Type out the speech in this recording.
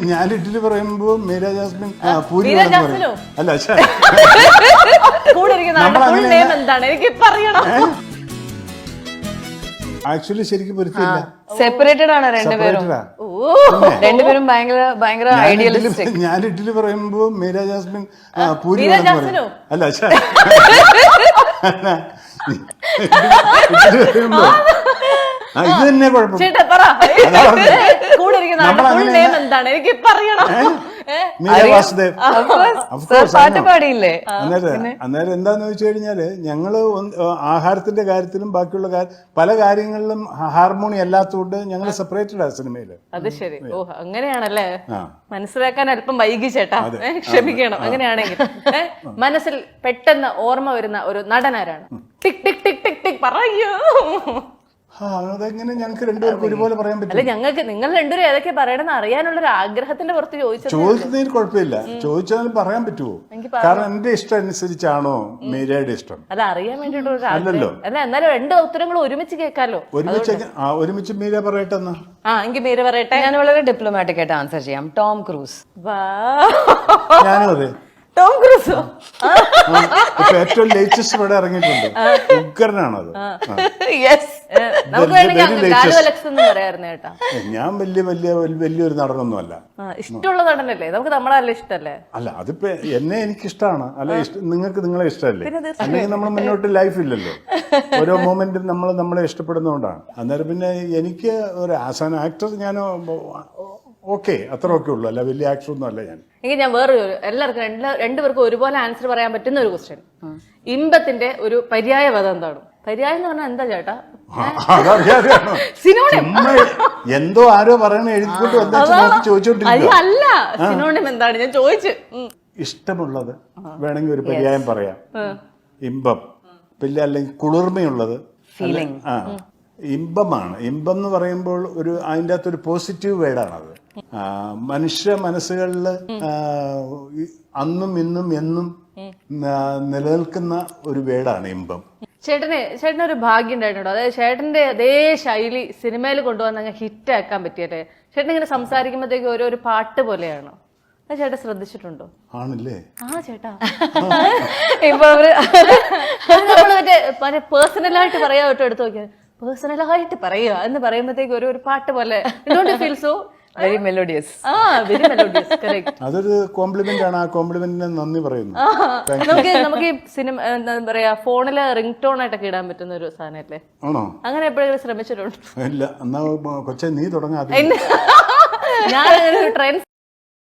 ഞാൻ ഇഡ്ഡലി പറയുമ്പോ മീര ജാസ്മിൻ പൂരി മീര വേണം എന്ന് ജാസ്മിനോ? പറയും. അല്ല ശ്ശെ. കൂടെ ഇരിക്കുന്ന ആളുടെ full name എന്താണ് എനിക്ക് പറയണം. ആക്ച്വലി ശരിക്കും പൊരുത്തില്ല. സെപ്പറേറ്റഡ് ആണ് രണ്ടുപേരും. രണ്ടുപേരും ഭയങ്കര ഐഡിയലിസ്റ്റിക്. ഞാൻ ഇഡ്ഡലി പറയുമ്പോ മീര ജാസ്മിൻ പൂരി മീര വേണം എന്ന് ജാസ്മിനോ? പറയും. അല്ല ശ്ശെ. ഇഡ്ഡലി പറയുമ്പോ ഇത് തന്നെ കുഴപ്പം. ചേട്ടാ പറ. കൂടെ ഇരിക്കുന്ന ആളുടെ full name എന്താണ് എനിക്ക് പറയണം. മീര വാസുദേവ്. പാട്ട് പാടിയില്ലേ? അന്നേരം എന്താന്ന് വെച്ച് കഴിഞ്ഞാല് ഞങ്ങള് ആഹാരത്തിന്റെ കാര്യത്തിലും ബാക്കിയുള്ള പല കാര്യങ്ങളിലും ഹാർമോണി അല്ലാത്തതുകൊണ്ട് ഞങ്ങൾ സെപ്പറേറ്റഡ് ആ സിനിമയില്. അത് ശരി. ഓ അങ്ങനെയാണല്ലേ. മനസ്സിലാക്കാൻ അല്പം വൈകി ചേട്ടാ, ക്ഷമിക്കണം. അങ്ങനെയാണെങ്കിൽ മനസ്സിൽ പെട്ടെന്ന് ഓർമ്മ വരുന്ന ഒരു നടനാരാണ്? ടിക് ടിക് ടിക് ടിക് ടിക് പറയൂ. അതെങ്ങനെ ഞങ്ങൾക്ക് രണ്ടുപേർക്കും ഒരുപോലെ പറയാൻ അല്ല, പറ്റും? ഞങ്ങൾക്ക് നിങ്ങൾ രണ്ടുപേരും ഏതൊക്കെ പറയണമെന്ന് അറിയാനുള്ള ഒരു ആഗ്രഹത്തിന്റെ പുറത്ത് ചോദിക്കുന്നതിന് കുഴപ്പമില്ല. ചോദിച്ചാലും പറയാൻ പറ്റുമോ? കാരണം എന്റെ ഇഷ്ടം അനുസരിച്ചാണോ മീരയുടെ ഇഷ്ടം? അത് അറിയാൻ വേണ്ടിട്ടുള്ള അല്ലല്ലോ. അല്ല, എന്നാലും രണ്ട് ഉത്തരങ്ങൾ ഒരുമിച്ച് കേൾക്കാലോ. ഒരുമിച്ച് മീര പറയട്ടെ എന്നാ. എങ്കിൽ മീര പറയട്ടെ. ഞാൻ വളരെ ഡിപ്ലോമാറ്റിക് ആയിട്ട് ആൻസർ ചെയ്യാം. Tom Cruise. ഞാനും അതെ. ടോം ക്രൂസോ? ഇപ്പൊ ഏറ്റവും ലേറ്റസ്റ്റ് ഇവിടെ ഇറങ്ങിയിട്ടുണ്ട്. ഉഗ്രനാണത്. നമുക്ക് വേണമെങ്കിൽ ലാലു അലക്സ് എന്ന് പറയായിരുന്നു കേട്ടാ. ഞാൻ വലിയൊരു നടനൊന്നും അല്ല. ഇഷ്ടമുള്ള നടനല്ലേ? നമുക്ക് നമ്മളെ നല്ല ഇഷ്ടല്ലേ? അല്ല, അതിപ്പോ എനിക്കിഷ്ടമാണ്. അല്ല, നിങ്ങൾക്ക് നിങ്ങളെ ഇഷ്ടമല്ലേ? അല്ലെങ്കിൽ നമ്മൾ മുന്നോട്ട് ലൈഫ് ഇല്ലല്ലോ. ഓരോ മൊമെന്റും നമ്മളെ ഇഷ്ടപ്പെടുന്നതുകൊണ്ടാണ്. അന്നേരം പിന്നെ എനിക്ക് ഒരു ആസ് ആൻ ആക്ടർ ഞാൻ ഓക്കെ, അത്ര ഒക്കെ ഉള്ളു. അല്ല, വലിയ ആക്ടർ ഒന്നും അല്ല ഞാൻ. എങ്കിൽ ഞാൻ വേറൊരു എല്ലാവർക്കും രണ്ടുപേർക്കും ഒരുപോലെ ആൻസർ പറയാൻ പറ്റുന്ന ഒരു ക്വസ്റ്റ്യൻ. ഇമ്പത്തിന്റെ ഒരു പര്യായ പദം എന്താണ്? പര്യായം എന്ന് പറഞ്ഞാൽ എന്താ ചേട്ടാ? എന്തോ ആരോ പറയണ എഴുതിക്കൊണ്ട് ചോദിച്ചോണ്ടിരിക്കും. അല്ല, സിനോണിം എന്താണ് ഞാൻ ചോദിച്ചു. ഇഷ്ടമുള്ളത് വേണമെങ്കിൽ ഒരു പര്യായം പറയാം. ഇമ്പം. പിന്നെ അല്ലെങ്കിൽ കുളിർമയുള്ളത്. ഇമ്പമാണ്. ഇമ്പം എന്ന് പറയുമ്പോൾ അതിൻ്റെ അകത്തൊരു പോസിറ്റീവ് വേർഡാണത്. മനുഷ്യ മനസ്സുകളിൽ അന്നും ഇന്നും എന്നും നിലനിൽക്കുന്ന ഒരു വേർഡാണ് ഇമ്പം. ചേട്ടന് ഒരു ഭാഗ്യം ഉണ്ടായിട്ടുണ്ടോ? അതായത് ചേട്ടന്റെ അതേ ശൈലി സിനിമയിൽ കൊണ്ടുവന്ന് അങ്ങ് ഹിറ്റ് ആക്കാൻ പറ്റിയല്ലേ? ചേട്ടൻ ഇങ്ങനെ സംസാരിക്കുമ്പോഴത്തേക്ക് ഒരു പാട്ട് പോലെയാണോ? അത് ചേട്ടൻ ശ്രദ്ധിച്ചിട്ടുണ്ടോ? ആണല്ലേ? ചേട്ടാ ഇപ്പൊ നമ്മള് മറ്റേ പേഴ്സണലായിട്ട് പറയാ കേട്ടോ, എടുത്തു നോക്കിയാൽ പേഴ്സണലായിട്ട് പറയുക എന്ന് പറയുമ്പോഴത്തേക്ക് ഒരു പാട്ട് പോലെ. Feel so very melodious. Very melodious. Correct. അതൊരു കോംപ്ലിമെന്റ് ആണ്. ആ കോംപ്ലിമെന്റിന് നന്ദി പറയുന്നു. നമുക്ക് ഈ സിനിമ എന്താ പറയാ, ഫോണില് റിംഗ് ടോൺ ആയിട്ടൊക്കെ ഇടാൻ പറ്റുന്ന ഒരു സാധനല്ലേ? ആണോ? അങ്ങനെ എപ്പോഴെങ്കിലും ശ്രമിച്ചിട്ടുണ്ടോ? ഇല്ല. എന്നാ കൊച്ചെ നീ തുടങ്ങാതെ. ഞാൻ അങ്ങനെ ഒരു ട്രെൻഡ്